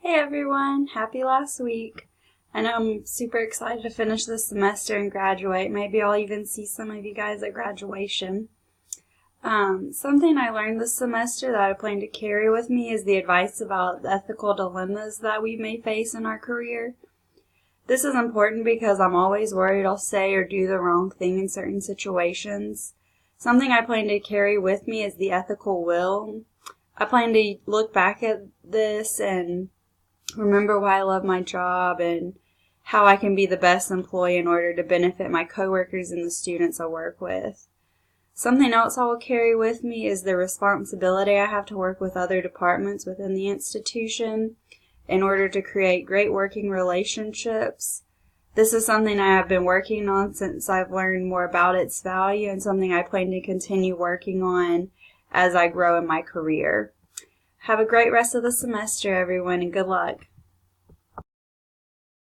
Hey everyone, happy last week. I know I'm super excited to finish this semester and graduate. Maybe I'll even see some of you guys at graduation. Something I learned this semester that I plan to carry with me is the advice about the ethical dilemmas that we may face in our career. This is important because I'm always worried I'll say or do the wrong thing in certain situations. Something I plan to carry with me is the ethical will. I plan to look back at this and remember why I love my job and how I can be the best employee in order to benefit my coworkers and the students I work with. Something else I will carry with me is the responsibility I have to work with other departments within the institution in order to create great working relationships. This is something I have been working on since I've learned more about its value and something I plan to continue working on as I grow in my career. Have a great rest of the semester, everyone, and good luck.